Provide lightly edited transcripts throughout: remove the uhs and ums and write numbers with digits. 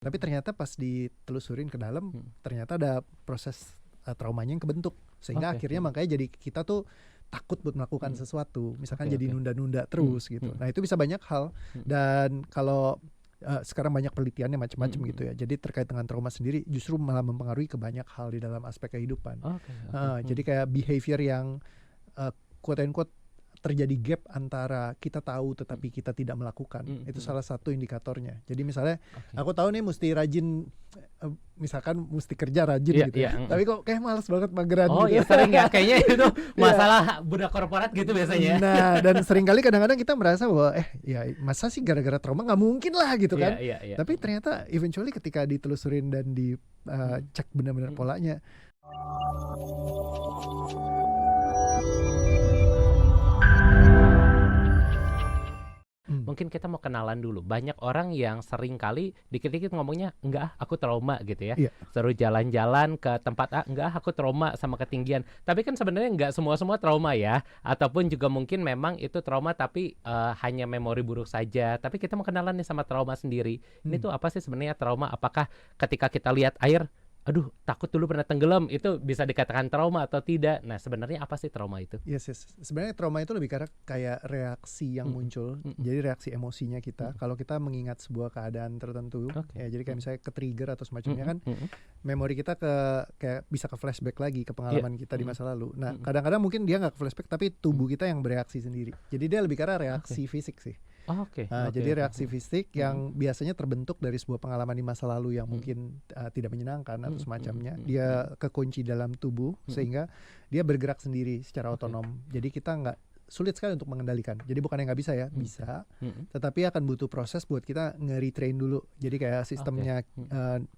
Tapi ternyata pas ditelusurin ke dalam, ternyata ada proses traumanya yang kebentuk. Sehingga akhirnya makanya jadi kita tuh takut buat melakukan sesuatu. Misalkan jadi nunda-nunda terus gitu. Nah itu bisa banyak hal. Dan kalau sekarang banyak penelitiannya macam-macam gitu ya. Jadi terkait dengan trauma sendiri justru malah mempengaruhi ke banyak hal di dalam aspek kehidupan. Jadi kayak behavior yang quote and quote terjadi gap antara kita tahu tetapi kita tidak melakukan. Itu salah satu indikatornya. Jadi misalnya aku tahu nih mesti rajin, misalkan mesti kerja rajin gitu ya. Tapi kok kayak malas banget mageran gitu. Iya sering ya, kayaknya itu masalah budak korporat gitu biasanya. Nah dan seringkali kadang-kadang kita merasa bahwa ya masa sih gara-gara trauma, nggak mungkin lah gitu kan. Tapi ternyata eventually ketika ditelusurin dan dicek benar-benar polanya. Mungkin kita mau kenalan dulu. Banyak orang yang sering kali dikit-dikit ngomongnya, enggak aku trauma gitu ya. Seru jalan-jalan ke tempat enggak aku trauma sama ketinggian. Tapi kan sebenarnya enggak semua trauma ya. Ataupun juga mungkin memang itu trauma tapi hanya memori buruk saja. Tapi kita mau kenalan nih sama trauma sendiri. Ini tuh apa sih sebenarnya trauma? Apakah ketika kita lihat air, aduh takut dulu pernah tenggelam, itu bisa dikatakan trauma atau tidak? Nah sebenarnya apa sih trauma itu? Yes. Sebenarnya trauma itu lebih kayak reaksi yang muncul. Jadi reaksi emosinya kita kalau kita mengingat sebuah keadaan tertentu. Ya jadi kayak misalnya ke trigger atau semacamnya kan, memori kita kayak bisa ke flashback lagi ke pengalaman kita di masa lalu. Nah kadang-kadang mungkin dia nggak ke flashback tapi tubuh kita yang bereaksi sendiri. Jadi dia lebih karena reaksi fisik sih. Jadi reaksi fisik yang biasanya terbentuk dari sebuah pengalaman di masa lalu yang mungkin tidak menyenangkan atau semacamnya. Dia kekunci dalam tubuh sehingga dia bergerak sendiri secara otonom. Jadi kita sulit sekali untuk mengendalikan. Jadi bukan yang nggak bisa ya, bisa. Tetapi akan butuh proses buat kita nge-retrain dulu. Jadi kayak sistemnya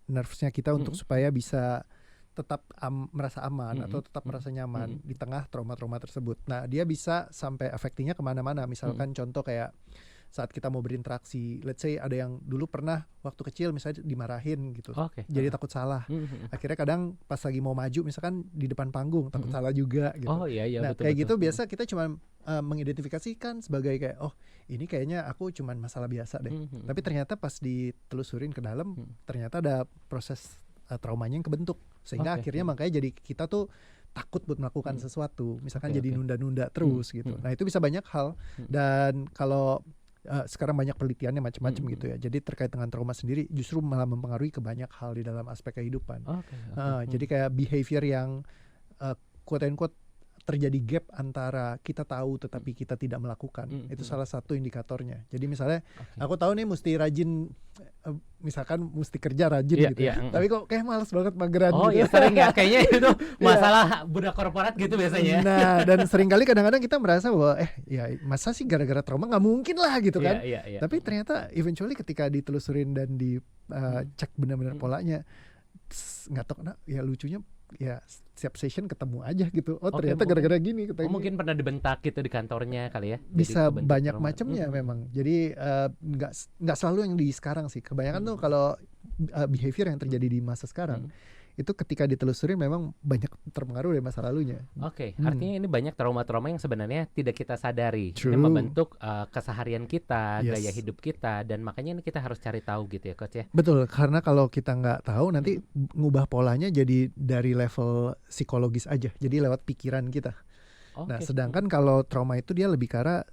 nervesnya kita untuk supaya bisa tetap merasa aman atau tetap merasa nyaman di tengah trauma-trauma tersebut. Nah dia bisa sampai efeknya kemana-mana. Misalkan contoh kayak saat kita mau berinteraksi, let's say ada yang dulu pernah waktu kecil misalnya dimarahin gitu, jadi takut salah. Akhirnya kadang pas lagi mau maju misalkan di depan panggung takut salah juga gitu. Nah betul, kayak gitu biasa kita cuma mengidentifikasikan sebagai kayak ini kayaknya aku cuma masalah biasa deh. Tapi ternyata pas ditelusurin ke dalam, ternyata ada proses traumanya yang kebentuk. Sehingga akhirnya makanya jadi kita tuh takut buat melakukan sesuatu. Misalkan jadi nunda-nunda terus gitu. Nah itu bisa banyak hal. Dan kalau sekarang banyak penelitiannya macam-macam gitu ya. Jadi terkait dengan trauma sendiri justru malah mempengaruhi ke banyak hal di dalam aspek kehidupan. Jadi kayak behavior yang quote and quote terjadi gap antara kita tahu tetapi kita tidak melakukan. Itu salah satu indikatornya. Jadi misalnya aku tahu nih mesti rajin, misalkan mesti kerja rajin gitu ya. Tapi kok kayak malas banget mageran gitu. Iya sering ya, kayaknya itu masalah budak korporat gitu biasanya. Nah dan seringkali kadang-kadang kita merasa bahwa ya masa sih gara-gara trauma, nggak mungkin lah gitu kan. Tapi ternyata eventually ketika ditelusurin dan dicek benar-benar polanya, nggak tahu ya lucunya ya setiap session ketemu aja gitu. Ternyata gara-gara gini. Mungkin pernah dibentak gitu di kantornya kali ya. Bisa banyak macamnya memang. Jadi nggak selalu yang di sekarang sih. Kebanyakan tuh kalau behavior yang terjadi di masa sekarang itu ketika ditelusurin memang banyak terpengaruh dari masa lalunya. Artinya ini banyak trauma-trauma yang sebenarnya tidak kita sadari. Ini membentuk keseharian kita, gaya hidup kita, dan makanya ini kita harus cari tahu gitu ya Coach ya. Betul, karena kalau kita nggak tahu nanti ngubah polanya jadi dari level psikologis aja, jadi lewat pikiran kita. Nah sedangkan kalau trauma itu dia lebih ke arah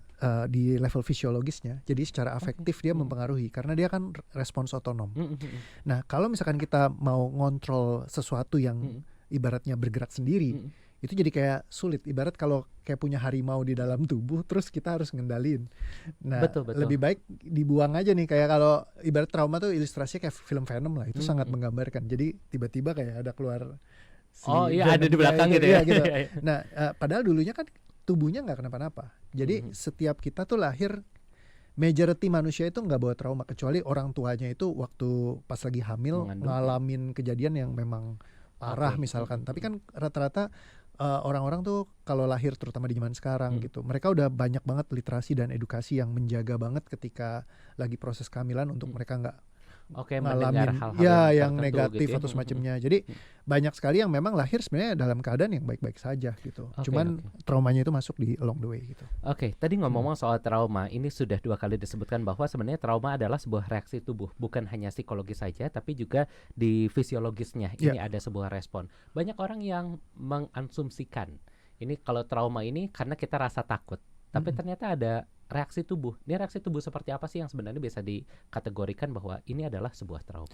di level fisiologisnya, jadi secara afektif dia mempengaruhi karena dia kan respons otonom. Nah kalau misalkan kita mau ngontrol sesuatu yang ibaratnya bergerak sendiri, itu jadi kayak sulit. Ibarat kalau kayak punya harimau di dalam tubuh terus kita harus ngendalin. Nah betul. Lebih baik dibuang aja nih. Kayak kalau ibarat trauma tuh ilustrasinya kayak film Venom lah, itu sangat menggambarkan. Jadi tiba-tiba kayak ada keluar ada di belakang gitu ya. Gitu. Nah padahal dulunya kan tubuhnya nggak kenapa-napa. Jadi setiap kita tuh lahir, majority manusia itu nggak bawa trauma, kecuali orang tuanya itu waktu pas lagi hamil ngalamin kejadian yang memang parah misalkan. Tapi kan rata-rata orang-orang tuh kalau lahir terutama di zaman sekarang gitu, mereka udah banyak banget literasi dan edukasi yang menjaga banget ketika lagi proses kehamilan untuk mereka nggak ngalamin yang negatif gitu atau semacamnya. Jadi banyak sekali yang memang lahir sebenarnya dalam keadaan yang baik-baik saja gitu. Cuman traumanya itu masuk di along the way gitu. Tadi ngomong soal trauma, ini sudah 2 kali disebutkan bahwa sebenarnya trauma adalah sebuah reaksi tubuh, bukan hanya psikologis saja, tapi juga di fisiologisnya. Ini ada sebuah respon. Banyak orang yang mengasumsikan ini kalau trauma ini karena kita rasa takut, tapi ternyata ada reaksi tubuh. Ini reaksi tubuh seperti apa sih yang sebenarnya bisa dikategorikan bahwa ini adalah sebuah trauma?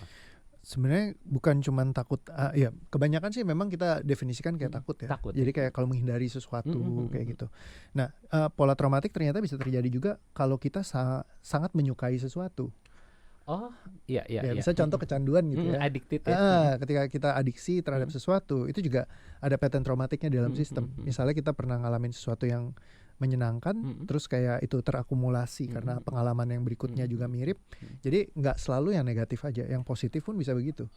Sebenarnya bukan cuma takut, ya kebanyakan sih memang kita definisikan kayak takut ya. Jadi kayak kalau menghindari sesuatu kayak gitu. Nah, pola traumatik ternyata bisa terjadi juga kalau kita sangat menyukai sesuatu. Iya. Bisa contoh kecanduan gitu ya. Addicted ya. Ketika kita adiksi terhadap sesuatu, itu juga ada pattern traumatiknya di dalam sistem. Misalnya kita pernah ngalamin sesuatu yang menyenangkan, terus kayak itu terakumulasi karena pengalaman yang berikutnya juga mirip. Jadi nggak selalu yang negatif aja, yang positif pun bisa begitu.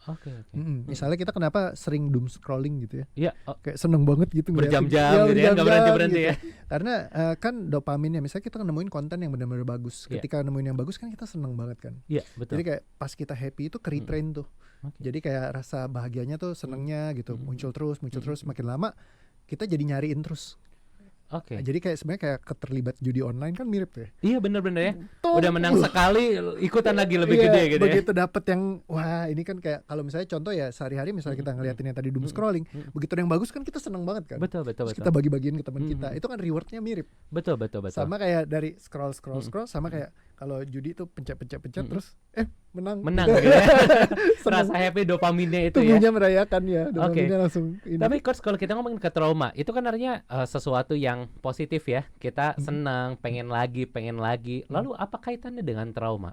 Misalnya kita kenapa sering doom scrolling gitu ya? Kayak seneng banget gitu berjam-jam gitu ya, nggak berhenti-berhenti gitu. Ya. Karena kan dopaminnya, misalnya kita nemuin konten yang benar-benar bagus. Ketika nemuin yang bagus kan kita seneng banget kan. Iya, betul. Jadi kayak pas kita happy itu ke-retrain tuh. Jadi kayak rasa bahagianya tuh senengnya gitu, muncul terus, makin lama kita jadi nyariin terus. Jadi kayak sebenarnya kayak keterlibat judi online kan mirip ya. Iya benar-benar ya. Udah menang sekali, ikutan lagi lebih gede gitu begitu dapet yang wah ini kan kayak kalau misalnya contoh ya sehari-hari misalnya kita ngeliatin yang tadi doom scrolling, begitu yang bagus kan kita seneng banget kan. Betul. Terus kita bagi-bagiin ke teman kita, itu kan rewardnya mirip. Betul. Sama kayak dari scroll sama kayak kalau judi tuh pencet terus menang gitu ya. Rasa happy dopaminnya itu tubuhnya merayakan ya, dopaminnya langsung ini. Tapi Coach, kalau kita ngomongin ke trauma, itu kan artinya sesuatu yang positif ya. Kita senang, pengen lagi. Lalu apa kaitannya dengan trauma?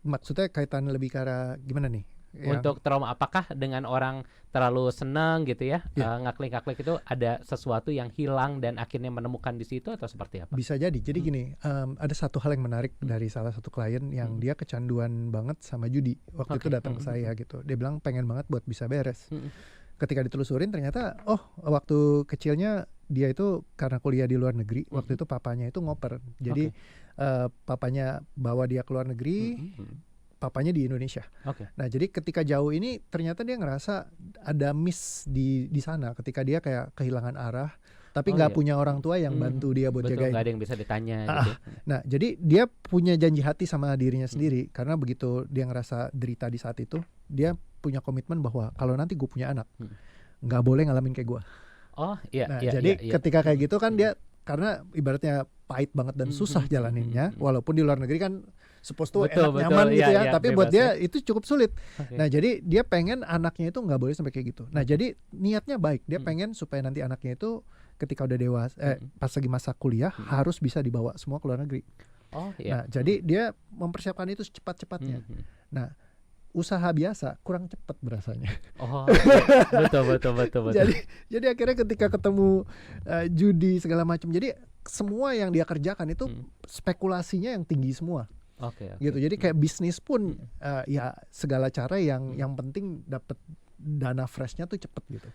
Maksudnya kaitannya lebih ke arah gimana nih? Untuk trauma, apakah dengan orang terlalu senang gitu ya, ngaklik-ngaklik itu ada sesuatu yang hilang dan akhirnya menemukan di situ atau seperti apa? Bisa jadi gini, ada satu hal yang menarik dari salah satu klien yang dia kecanduan banget sama judi. Waktu itu datang ke saya gitu, dia bilang pengen banget buat bisa beres. Ketika ditelusurin ternyata waktu kecilnya dia itu karena kuliah di luar negeri, waktu itu papanya itu ngoper. Jadi papanya bawa dia ke luar negeri, papanya di Indonesia. Nah, jadi ketika jauh ini ternyata dia ngerasa ada miss di sana ketika dia kayak kehilangan arah, tapi nggak punya orang tua yang bantu dia buat jagain. Nggak ada yang bisa ditanya gitu. Nah, jadi dia punya janji hati sama dirinya sendiri karena begitu dia ngerasa derita di saat itu, dia punya komitmen bahwa kalau nanti gue punya anak, nggak boleh ngalamin kayak gue. Jadi ketika kayak gitu kan dia karena ibaratnya pahit banget dan susah jalaninnya, walaupun di luar negeri kan supposed to enak nyaman gitu ya, tapi buat dia itu cukup sulit. Nah, jadi dia pengen anaknya itu nggak boleh sampai kayak gitu. Nah, jadi niatnya baik, dia pengen supaya nanti anaknya itu ketika udah dewasa, pas lagi masa kuliah harus bisa dibawa semua ke luar negeri. Nah, jadi dia mempersiapkan itu secepat-cepatnya. Nah, usaha biasa kurang cepat berasanya. Betul. Jadi akhirnya ketika ketemu judi segala macam, jadi semua yang dia kerjakan itu spekulasinya yang tinggi semua. Gitu. Jadi kayak bisnis pun ya segala cara yang penting dapat dana freshnya tuh cepet gitu.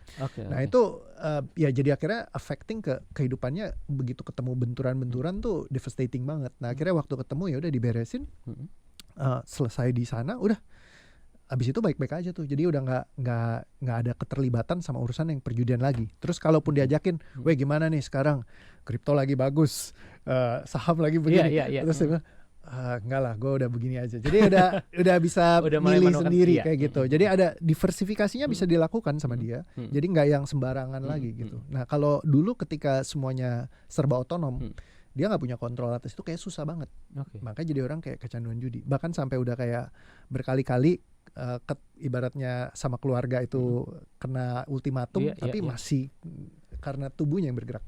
Nah itu ya jadi akhirnya affecting ke kehidupannya, begitu ketemu benturan-benturan tuh devastating banget. Nah akhirnya waktu ketemu ya udah diberesin, selesai di sana udah. Abis itu baik-baik aja tuh, jadi udah nggak ada keterlibatan sama urusan yang perjudian lagi. Terus kalaupun diajakin, weh gimana nih sekarang kripto lagi bagus, saham lagi begini, terus dia bilang, enggak lah, gue udah begini aja. Jadi udah bisa milih sendiri kayak gitu. Jadi ada diversifikasinya bisa dilakukan sama dia. Jadi nggak yang sembarangan lagi gitu. Nah kalau dulu ketika semuanya serba otonom, dia nggak punya kontrol atas itu, kayak susah banget. Makanya jadi orang kayak kecanduan judi. Bahkan sampai udah kayak berkali-kali ibaratnya sama keluarga itu kena ultimatum, tapi masih karena tubuhnya yang bergerak.